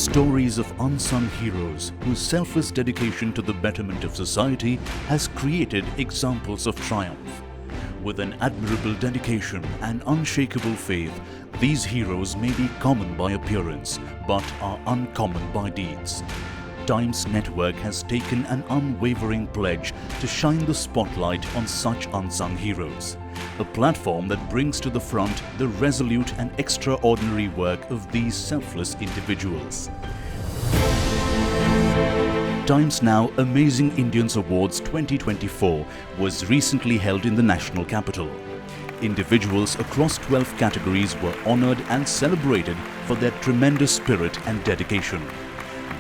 stories of unsung heroes whose selfless dedication to the betterment of society has created examples of triumph. With an admirable dedication and unshakable faith, these heroes may be common by appearance, but are uncommon by deeds. Times Network has taken an unwavering pledge to shine the spotlight on such unsung heroes. A platform that brings to the front the resolute and extraordinary work of these selfless individuals. Times Now Amazing Indians Awards 2024 was recently held in the national capital. Individuals across 12 categories were honored and celebrated for their tremendous spirit and dedication.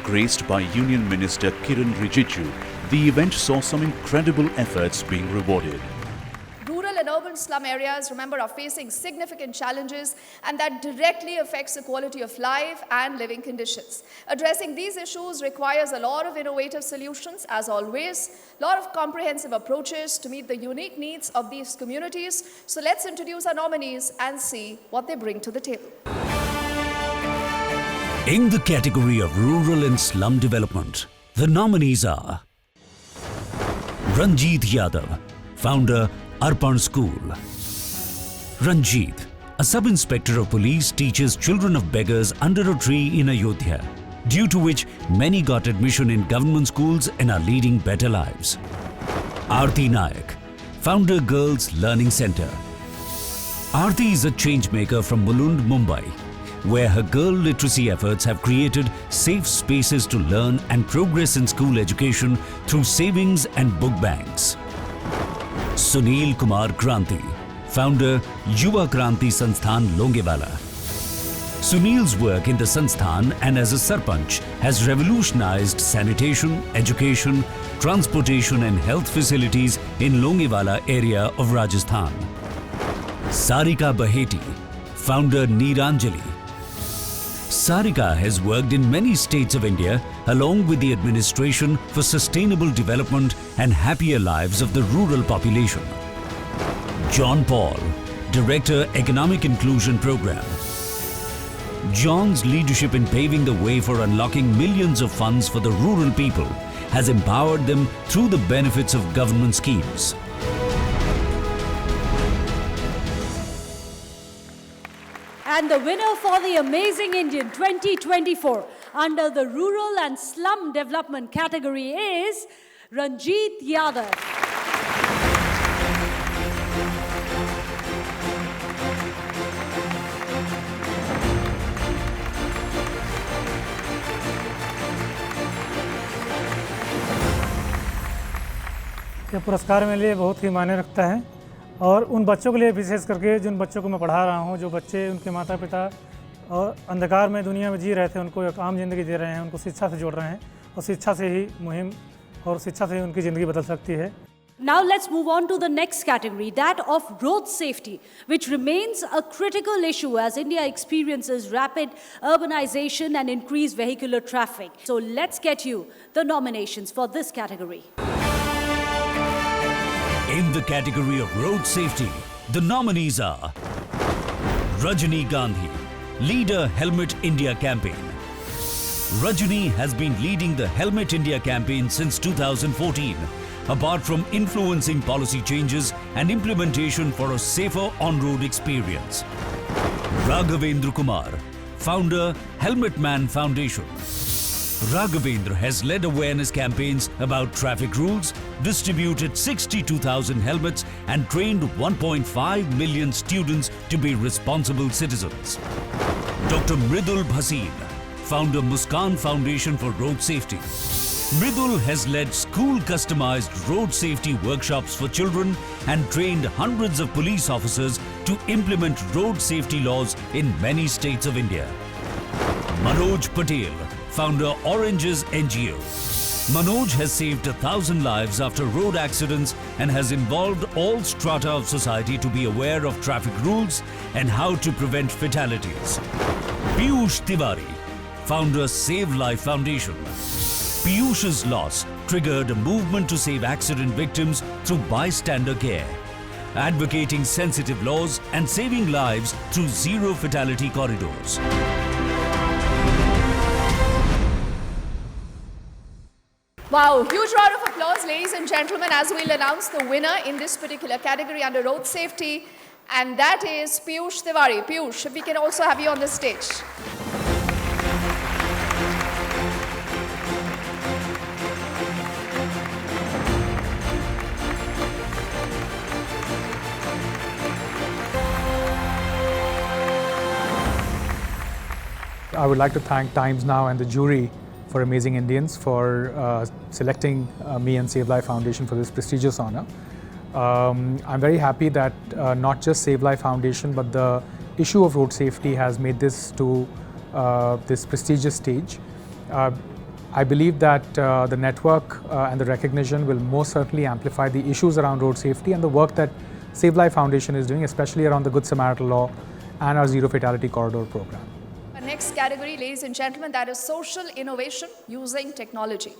Graced by Union Minister Kiren Rijiju, the event saw some incredible efforts being rewarded. Rural and urban slum areas, remember, are facing significant challenges, and that directly affects the quality of life and living conditions. Addressing these issues requires a lot of innovative solutions, as always, a lot of comprehensive approaches to meet the unique needs of these communities. So let's introduce our nominees and see what they bring to the table. In the category of rural and slum development, the nominees are Ranjit Yadav, founder Arpan School. Ranjit, a sub-inspector of police, teaches children of beggars under a tree in Ayodhya, due to which many got admission in government schools and are leading better lives. Aarti Nayak, founder Girls Learning Center. Aarti is a change maker from Mulund, Mumbai, where her girl literacy efforts have created safe spaces to learn and progress in school education through savings and book banks. Sunil Kumar Kranti, founder Yuva Kranti Sansthan Longewala. Sunil's work in the Sansthan and as a Sarpanch has revolutionized sanitation, education, transportation and health facilities in Longewala area of Rajasthan. Sarika Baheti, founder Neeranjali. Sarika has worked in many states of India along with the administration for sustainable development and happier lives of the rural population. John Paul, Director Economic Inclusion Program. John's leadership in paving the way for unlocking millions of funds for the rural people has empowered them through the benefits of government schemes. And the winner for the Amazing Indian 2024 under the Rural and Slum Development category is Ranjit Yadav. ये पुरस्कार मेरे लिए बहुत ही मायने रखता है और उन बच्चों के लिए विशेष करके जिन बच्चों को मैं पढ़ा रहा हूँ, जो बच्चे उनके माता पिता और अंधकार में दुनिया में जी रहे थे, उनको एक आम ज़िंदगी दे रहे हैं, उनको शिक्षा से जोड़ रहे हैं और शिक्षा से ही मुहिम और शिक्षा से ही उनकी ज़िंदगी बदल सकती है. Now let's move on to the next category, that of road safety, which remains a critical issue as India experiences rapid urbanization and increased vehicular traffic. So let's get you the nominations for this category. In the category of road safety, the nominees are Rajani Gandhi, leader Helmet India campaign. Rajani has been leading the Helmet India campaign since 2014, apart from influencing policy changes and implementation for a safer on-road experience. Raghavendra Kumar, founder Helmet Man Foundation. Raghavendra has led awareness campaigns about traffic rules, distributed 62,000 helmets and trained 1.5 million students to be responsible citizens. Dr. Mridul Bhasin, founder Muskan Foundation for Road Safety. Mridul has led school customized road safety workshops for children and trained hundreds of police officers to implement road safety laws in many states of India. Manoj Patel, founder Oranges NGO. Manoj has saved 1,000 lives after road accidents and has involved all strata of society to be aware of traffic rules and how to prevent fatalities. Piyush Tiwari, founder Save Life Foundation. Piyush's loss triggered a movement to save accident victims through bystander care, advocating sensitive laws and saving lives through zero fatality corridors. Wow, huge round of applause, ladies and gentlemen, as we'll announce the winner in this particular category under road safety, and that is Piyush Tiwari. Piyush, if we can also have you on the stage. I would like to thank Times Now and the jury for Amazing Indians for selecting me and Save Life Foundation for this prestigious honor. I'm very happy that not just Save Life Foundation but the issue of road safety has made this to this prestigious stage. I believe that the network and the recognition will most certainly amplify the issues around road safety and the work that Save Life Foundation is doing, especially around the Good Samaritan Law and our Zero Fatality Corridor program. Our next category, ladies and gentlemen, that is social innovation using technology.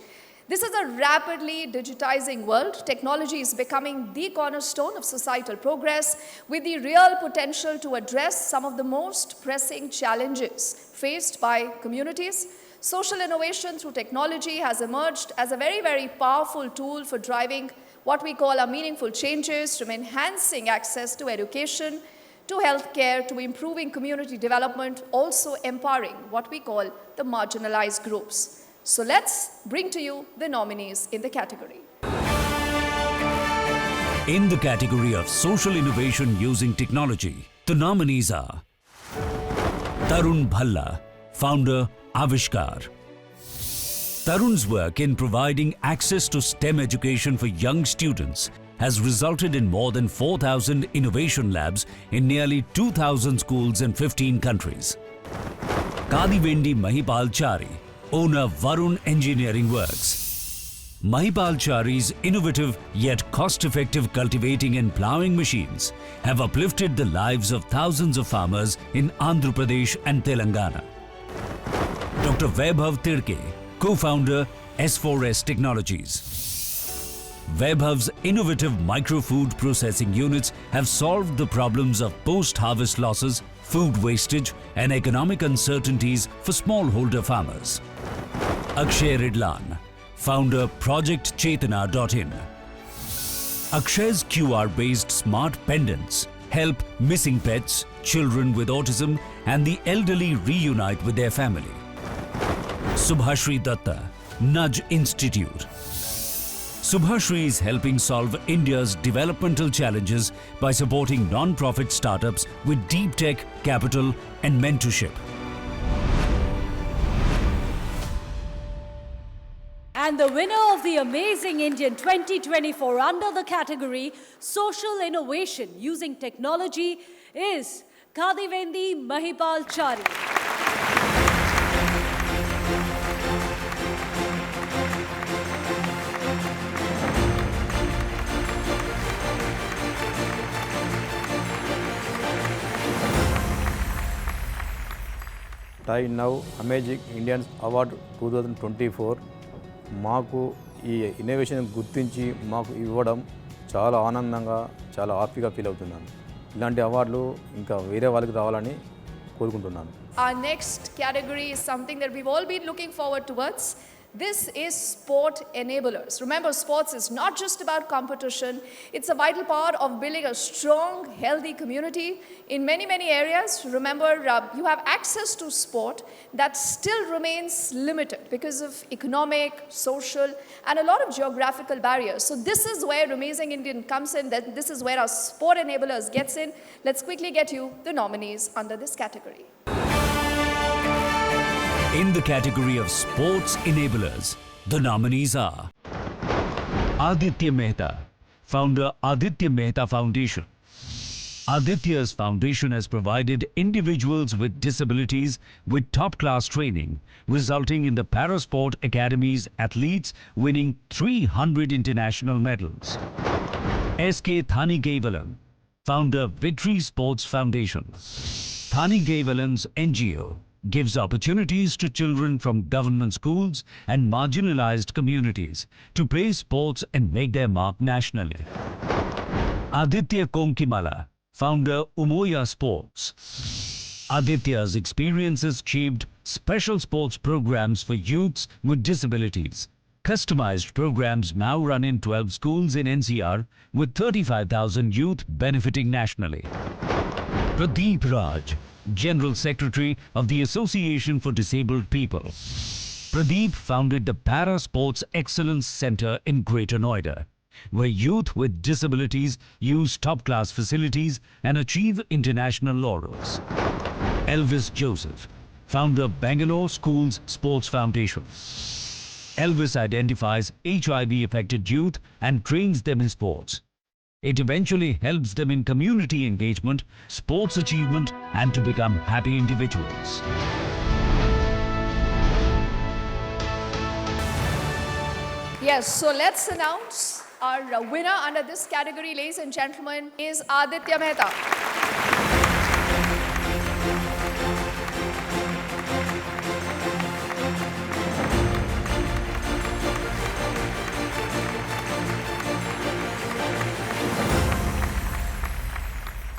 This is a rapidly digitizing world. Technology is becoming the cornerstone of societal progress with the real potential to address some of the most pressing challenges faced by communities. Social innovation through technology has emerged as a very, very powerful tool for driving what we call meaningful changes, from enhancing access to education, to healthcare, to improving community development, also empowering what we call the marginalized groups. So let's bring to you the nominees in the category. In the category of social innovation using technology, the nominees are Tarun Bhalla, founder Avishkar. Tarun's work in providing access to STEM education for young students has resulted in more than 4,000 innovation labs in nearly 2,000 schools in 15 countries. Kadivendi Mahipalchari, owner Varun Engineering Works. Mahipalchari's innovative yet cost-effective cultivating and ploughing machines have uplifted the lives of thousands of farmers in Andhra Pradesh and Telangana. Dr. Vaibhav Tirke, co-founder S4S Technologies. Vaibhav's innovative micro-food processing units have solved the problems of post-harvest losses, food wastage and economic uncertainties for smallholder farmers. Akshay Ridlan, founder Project Chetana.in. Akshay's QR-based smart pendants help missing pets, children with autism and the elderly reunite with their family. Subhashri Datta, Nudge Institute. Subhashri is helping solve India's developmental challenges by supporting non-profit startups with deep tech, capital and mentorship. And the winner of the Amazing Indian 2024 under the category Social Innovation Using Technology is Kadivendi Mahipalchari. Time Now Amazing Indians Award 2024 మాకు ఈ innovation గుర్తించి మాకు ఇవ్వడం చాలా ఆనందంగా చాలా హ్యాపీగా feel అవుతున్నాను. ఇలాంటి అవార్డులు ఇంకా వేరే వాళ్ళకి రావాలని కోరుకుంటున్నాను. Our next category is something that we've all been looking forward towards. This is sport enablers. Remember, sports is not just about competition. It's a vital part of building a strong, healthy community in many, many areas. Remember, you have access to sport that still remains limited because of economic, social, and a lot of geographical barriers. So this is where Amazing Indian comes in. This is where our sport enablers gets in. Let's quickly get you the nominees under this category. In the category of sports enablers, the nominees are Aditya Mehta, founder Aditya Mehta Foundation. Aditya's foundation has provided individuals with disabilities with top-class training, resulting in the Parasport Academy's athletes winning 300 international medals. S.K. Thanigaivalan, founder Victory Sports Foundation. Thanigaivalan's NGO gives opportunities to children from government schools and marginalized communities to play sports and make their mark nationally. Aditya Konkimala, founder Umoya Sports. Aditya's experiences achieved special sports programs for youths with disabilities, Customized programs now run in 12 schools in NCR with 35,000 youth benefiting nationally. Pradeep Raj, General Secretary of the Association for Disabled People. Pradeep founded the Para Sports Excellence Center in Greater Noida, where youth with disabilities use top-class facilities and achieve international laurels. Elvis Joseph, founder Bangalore Schools Sports Foundation. Elvis identifies HIV-affected youth and trains them in sports. It eventually helps them in community engagement, sports achievement, and to become happy individuals. Yes, so let's announce our winner under this category, ladies and gentlemen, is Aditya Mehta.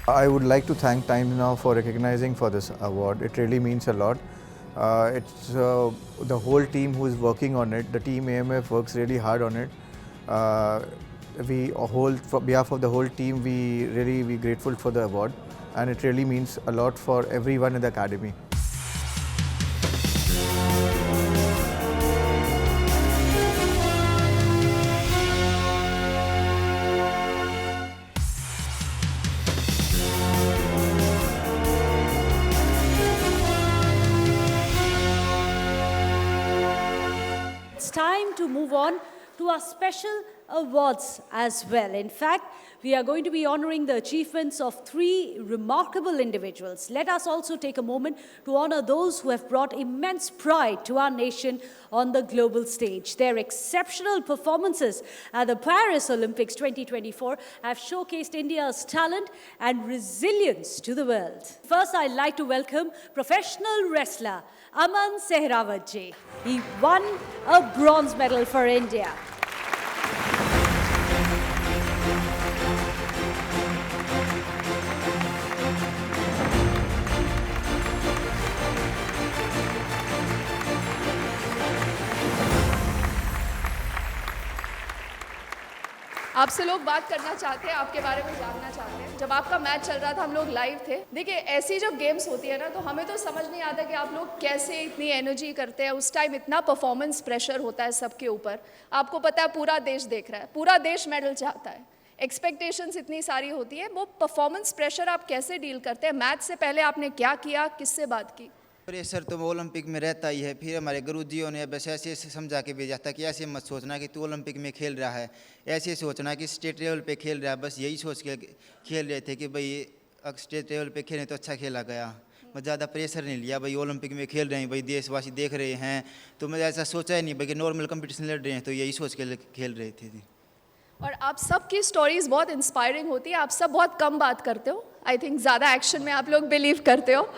I would like to thank Times Now for recognizing for this award. It really means a lot. It's the whole team who is working on it. The team AMF works really hard on it. For behalf of the whole team, we're grateful for the award, and it really means a lot for everyone in the academy. It's time to move on to our special awards as well. In fact, we are going to be honoring the achievements of 3 remarkable individuals. Let us also take a moment to honor those who have brought immense pride to our nation on the global stage. Their exceptional performances at the Paris Olympics 2024 have showcased India's talent and resilience to the world. First, I'd like to welcome professional wrestler Aman Sehrawat ji. He won a bronze medal for India. आपसे लोग बात करना चाहते हैं, आपके बारे में जानना चाहते हैं। जब आपका मैच चल रहा था, हम लोग लाइव थे। देखिए, ऐसी जब गेम्स होती है ना, तो हमें तो समझ नहीं आता कि आप लोग कैसे इतनी एनर्जी करते हैं। उस टाइम इतना परफॉर्मेंस प्रेशर होता है सबके ऊपर। आपको पता है, पूरा देश देख रहा है, पूरा देश मेडल चाहता है, एक्सपेक्टेशंस इतनी सारी होती है। वो परफॉर्मेंस प्रेशर आप कैसे डील करते हैं? मैच से पहले आपने क्या किया, किससे बात की? प्रेशर तो ओलंपिक में रहता ही है। फिर हमारे गुरुजियों ने बस ऐसे समझा के भेजा था कि ऐसे मत सोचना कि तू ओलंपिक में खेल रहा है, ऐसे सोचना कि स्टेट लेवल पे खेल रहा है। बस यही सोच के खेल रहे थे कि भाई स्टेट लेवल पे खेलें तो अच्छा खेला गया। मैं ज़्यादा प्रेशर नहीं लिया, भाई ओलंपिक में खेल रहे हैं, भाई देशवासी देख रहे हैं, तो मैं ऐसा सोचा ही नहीं भाई कि नॉर्मल कंपटीशन लड़ रहे हैं, तो यही सोच के खेल रहे थे। और आप सबकी स्टोरीज बहुत इंस्पायरिंग होती है। आप सब बहुत कम बात करते हो। आई थिंक ज़्यादा एक्शन में आप लोग बिलीव करते हो,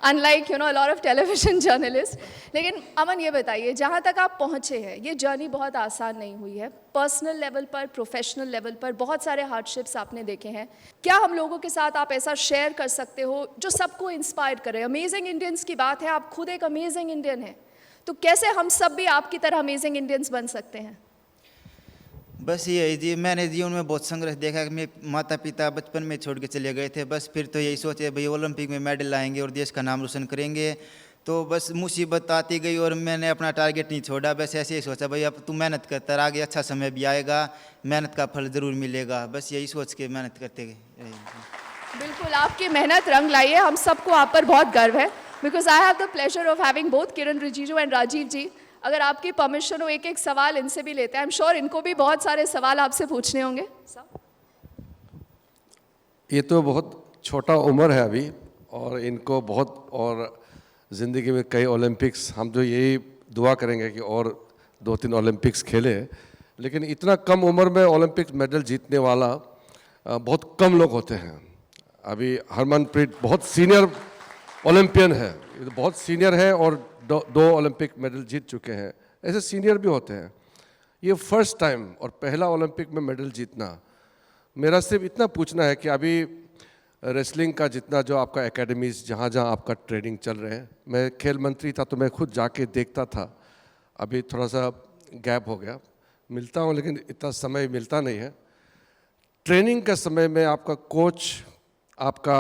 unlike a lot of television journalists. लेकिन अमन, ये बताइए, जहाँ तक आप पहुँचे हैं, ये जर्नी बहुत आसान नहीं हुई है। पर्सनल लेवल पर, प्रोफेशनल लेवल पर बहुत सारे हार्डशिप्स आपने देखे हैं। क्या हम लोगों के साथ आप ऐसा शेयर कर सकते हो जो सबको इंस्पायर करे? अमेजिंग इंडियंस की बात है, आप खुद एक अमेजिंग इंडियन हैं, तो कैसे हम सब भी आपकी तरह अमेजिंग इंडियंस बन सकते हैं? बस ये जी, मैंने जीवन में बहुत संघर्ष देखा कि मेरे माता पिता बचपन में छोड़ के चले गए थे। बस फिर तो यही सोचे भाई ओलंपिक में मेडल लाएंगे और देश का नाम रोशन करेंगे। तो बस मुसीबत आती गई और मैंने अपना टारगेट नहीं छोड़ा। बस ऐसे ही सोचा भाई अब तू मेहनत करता रह, आगे अच्छा समय भी आएगा, मेहनत का फल ज़रूर मिलेगा। बस यही सोच के मेहनत करते गए। बिल्कुल, आपकी मेहनत रंग लाई है। हम सबको आप पर बहुत गर्व है। Because I have the pleasure of having both Kiran Rijiju and Rajiv ji. अगर आपकी परमिशन हो, एक एक सवाल इनसे भी लेते हैं। आई एम श्योर इनको भी बहुत सारे सवाल आपसे पूछने होंगे। ये तो बहुत छोटा उम्र है अभी, और इनको बहुत और ज़िंदगी में कई ओलंपिक्स, हम तो यही दुआ करेंगे कि और 2-3 ओलंपिक्स खेले। लेकिन इतना कम उम्र में ओलंपिक्स मेडल जीतने वाला बहुत कम लोग होते हैं। अभी हरमनप्रीत बहुत सीनियर ओलंपियन है, ये तो बहुत सीनियर है और 2 ओलंपिक मेडल जीत चुके हैं। ऐसे सीनियर भी होते हैं। ये फर्स्ट टाइम और पहला ओलंपिक में मेडल जीतना। मेरा सिर्फ इतना पूछना है कि अभी रेसलिंग का जितना जो आपका एकेडमीज जहाँ जहाँ आपका ट्रेनिंग चल रहे हैं, मैं खेल मंत्री था तो मैं खुद जाके देखता था। अभी थोड़ा सा गैप हो गया। मिलता हूँ लेकिन इतना समय मिलता नहीं है। ट्रेनिंग के समय में आपका कोच, आपका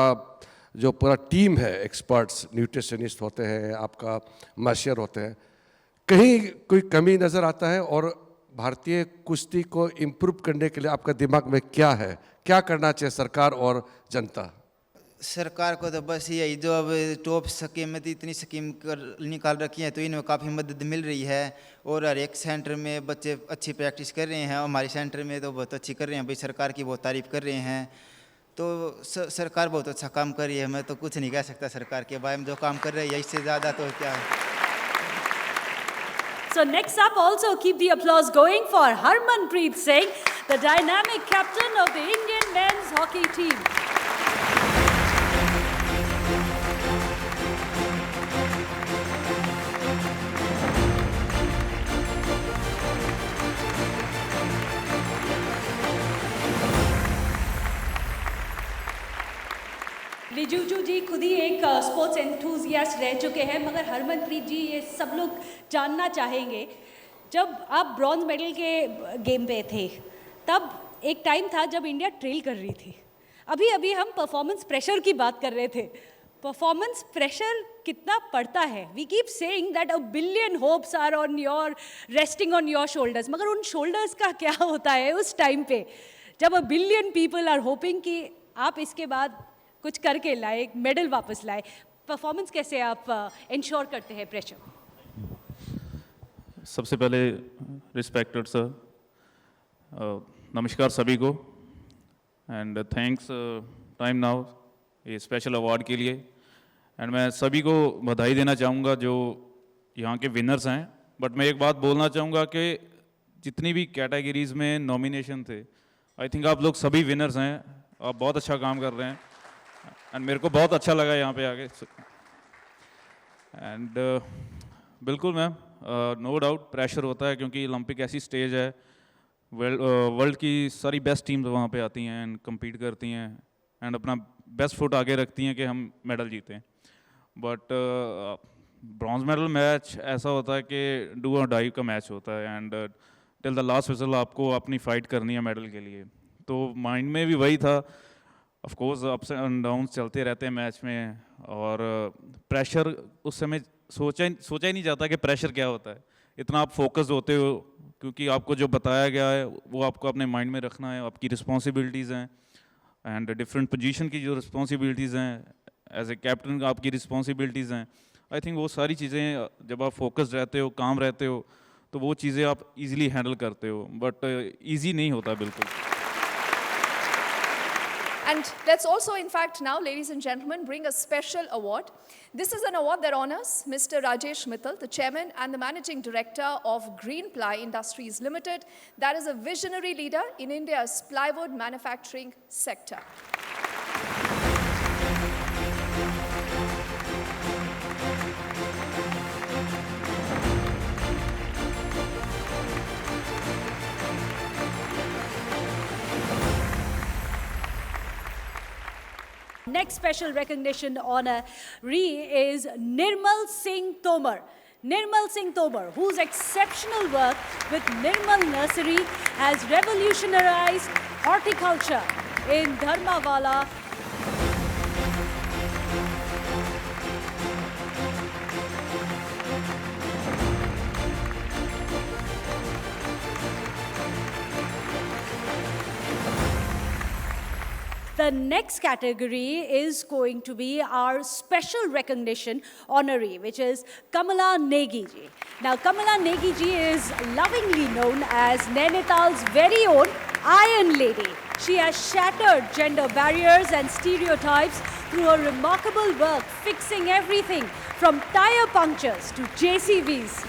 जो पूरा टीम है, एक्सपर्ट्स, न्यूट्रिशनिस्ट होते हैं, आपका मास्टर होते हैं, कहीं कोई कमी नज़र आता है? और भारतीय कुश्ती को इम्प्रूव करने के लिए आपका दिमाग में क्या है, क्या करना चाहिए सरकार और जनता? सरकार को तो बस यही, जो अब टॉप स्कीम में इतनी स्कीम निकाल रखी है तो इनमें काफ़ी मदद मिल रही है और हर एक सेंटर में बच्चे अच्छी प्रैक्टिस कर रहे हैं। हमारे सेंटर में तो बहुत अच्छी कर रहे हैं भाई, सरकार की बहुत तारीफ़ कर रहे हैं। तो सरकार बहुत अच्छा काम कर रही है। मैं तो कुछ नहीं कह सकता सरकार के बारे में, जो काम कर रही है इससे ज़्यादा तो क्या है। So next up, also keep the applause going for Harmanpreet Singh, the dynamic captain of the Indian men's hockey team. Rijiju जी खुद ही एक स्पोर्ट्स एंथुजियास्ट रह चुके हैं, मगर हरमनप्रीत जी ये सब लोग जानना चाहेंगे, जब आप ब्रॉन्ज मेडल के गेम पे थे तब एक टाइम था जब इंडिया ट्रेल कर रही थी। अभी अभी हम परफॉर्मेंस प्रेशर की बात कर रहे थे। परफॉर्मेंस प्रेशर कितना पड़ता है? We keep saying that a billion hopes are on your, resting on your shoulders, मगर उन शोल्डर्स का क्या होता है उस टाइम पे जब a billion people are hoping कि आप इसके बाद कुछ करके लाए, एक मेडल वापस लाए? परफॉर्मेंस कैसे आप इंश्योर करते हैं प्रेशर? सबसे पहले रिस्पेक्टेड सर, नमस्कार सभी को, एंड थैंक्स टाइम नाउ ये स्पेशल अवार्ड के लिए। एंड मैं सभी को बधाई देना चाहूँगा जो यहाँ के विनर्स हैं। बट मैं एक बात बोलना चाहूँगा कि जितनी भी कैटेगरीज़ में नॉमिनेशन थे, आई थिंक आप लोग सभी विनर्स हैं। आप बहुत अच्छा काम कर रहे हैं एंड मेरे को बहुत अच्छा लगा यहाँ पे आके। एंड बिल्कुल मैम, नो डाउट प्रेशर होता है क्योंकि ओलंपिक ऐसी स्टेज है, वर्ल्ड की सारी बेस्ट टीम्स वहाँ पे आती हैं एंड कम्पीट करती हैं एंड अपना बेस्ट फुट आगे रखती हैं कि हम मेडल जीतें। बट ब्रॉन्ज मेडल मैच ऐसा होता है कि डू और डाई का मैच होता है and till the last whistle आपको अपनी फ़ाइट करनी है मेडल के लिए। तो माइंड में भी वही था। Of course ups and downs चलते रहते हैं मैच में, और प्रेशर उस समय सोचा ही नहीं जाता कि प्रेशर क्या होता है। इतना आप फोकस होते हो क्योंकि आपको जो बताया गया है वो आपको अपने माइंड में रखना है। आपकी रिस्पॉन्सिबिलिटीज़ हैं एंड डिफरेंट पोजीशन की जो रिस्पॉन्सिबिलिटीज़ हैं, एज ए कैप्टन आपकी रिस्पॉन्सिबिलिटीज़ हैं। आई थिंक वो सारी चीज़ें जब आप फोकस्ड रहते हो, काम रहते हो, तो वो चीज़ें आप इजीली हैंडल करते हो। बट इजी नहीं होता बिल्कुल। And let's also, in fact, now, ladies and gentlemen, bring a special award. This is an award that honors Mr. Rajesh Mittal, the chairman and the managing director of Greenply Industries Limited. That is a visionary leader in India's plywood manufacturing sector. Next special recognition honoree is Nirmal Singh Tomar. Nirmal Singh Tomar, whose exceptional work with Nirmal Nursery has revolutionized horticulture in Dharmawala. The next category is going to be our special recognition honoree, which is Kamala Negi ji. Now, Kamala Negi ji is lovingly known as Nainital's very own Iron Lady. She has shattered gender barriers and stereotypes through her remarkable work, fixing everything from tire punctures to JCBs.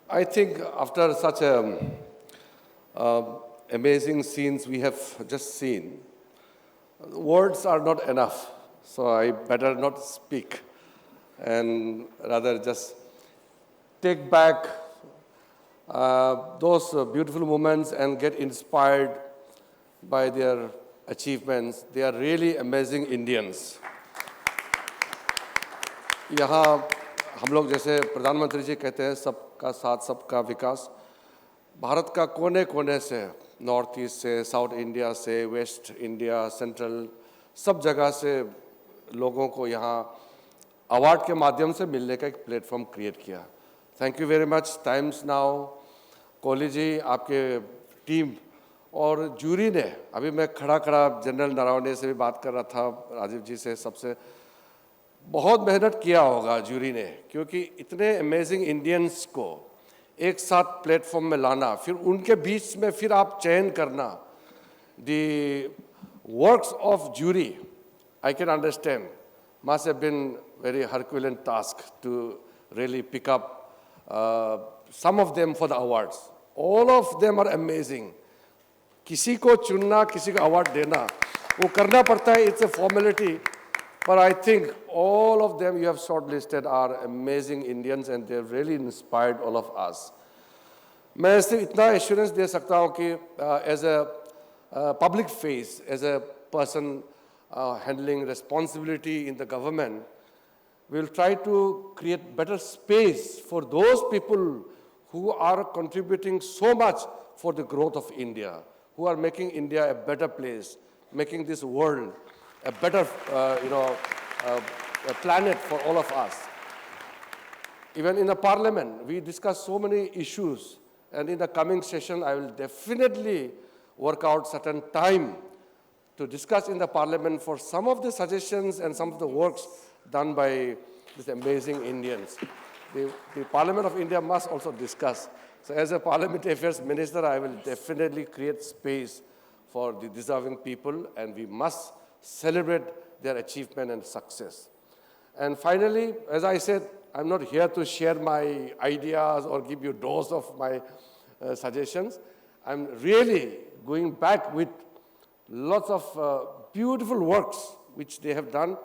I think after such amazing scenes we have just seen, words are not enough, so I better not speak and rather just take back those beautiful moments and get inspired by their achievements. They are really amazing Indians. यहाँ हम लोग जैसे प्रधानमंत्री जी कहते हैं सबका साथ सबका विकास, भारत का कोने कोने से, नॉर्थ ईस्ट से, साउथ इंडिया से, वेस्ट इंडिया, सेंट्रल, सब जगह से लोगों को यहाँ अवार्ड के माध्यम से मिलने का एक प्लेटफॉर्म क्रिएट किया. Thank you very much Times Now, Kohli ji, आपके टीम और जूरी ने. अभी मैं खड़ा जनरल नरवणे से भी बात कर रहा था, राजीव जी से, सबसे बहुत मेहनत किया होगा जूरी ने, क्योंकि इतने अमेजिंग इंडियंस को एक साथ प्लेटफॉर्म में लाना, फिर उनके बीच में फिर आप चयन करना. The works of jury, I can understand, must have been very Herculean task to really pick up some of them for the awards. All of them are amazing. किसी को चुनना, किसी को अवार्ड देना, वो करना पड़ता है, it's a formality. But I think all of them you have shortlisted are amazing Indians and they have really inspired all of us. मैं सिर्फ इतना assurance दे सकता हूँ कि as a public face, as a person handling responsibility in the government, we will try to create better space for those people who are contributing so much for the growth of India, who are making India a better place, making this world a better, a planet for all of us. Even in the parliament, we discuss so many issues, and in the coming session, I will definitely work out certain time to discuss in the parliament for some of the suggestions and some of the works done by these amazing Indians. The Parliament of India must also discuss. So as a Parliamentary Affairs Minister, I will definitely create space for the deserving people, and we must celebrate their achievement and success. And finally, as I said, I'm not here to share my ideas or give you dose of my suggestions. I'm really going back with lots of beautiful works which they have done,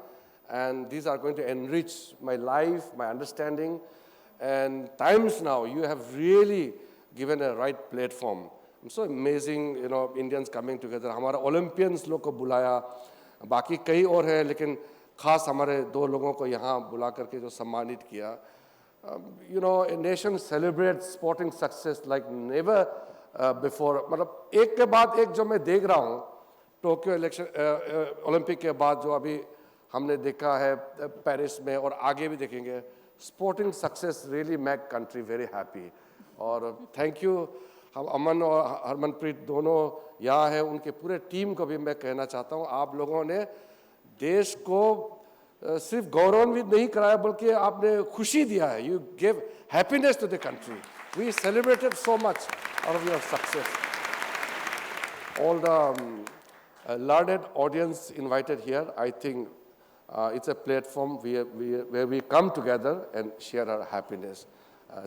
and these are going to enrich my life, my understanding. And times now, you have really given a right platform. It's so amazing, Indians coming together. हमारे Olympians लोग को बुलाया, बाकी कई और हैं, लेकिन खास हमारे दो लोगों को यहाँ बुला करके जो सम्मानित किया. A nation celebrates sporting success like never before. मतलब एक के बाद एक जो मैं देख रहा हूँ, टोक्यो ओलंपिक के बाद जो अभी हमने देखा है पेरिस में और आगे भी देखेंगे, sporting success really make country very happy. और थैंक यू, हम अमन और हरमनप्रीत दोनों यहाँ हैं, उनके पूरे टीम को भी मैं कहना चाहता हूँ, आप लोगों ने देश को सिर्फ गौरवान्वित नहीं कराया बल्कि आपने खुशी दिया है. You give happiness to the country. We celebrated so much out of your success. All the learned audience invited here, I think it's a platform where we come together and share our happiness.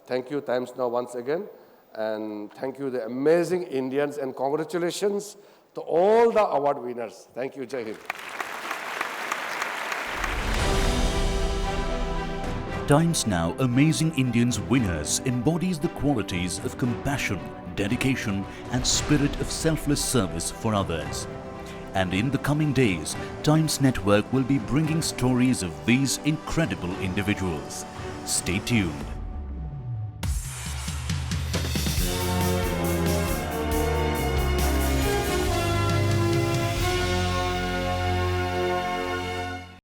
Thank you, Times Now, once again. And thank you, the amazing Indians, and congratulations to all the award winners. Thank you, Jai Hind. Times Now Amazing Indians Winners embodies the qualities of compassion, dedication and spirit of selfless service for others. And in the coming days, Times Network will be bringing stories of these incredible individuals. Stay tuned.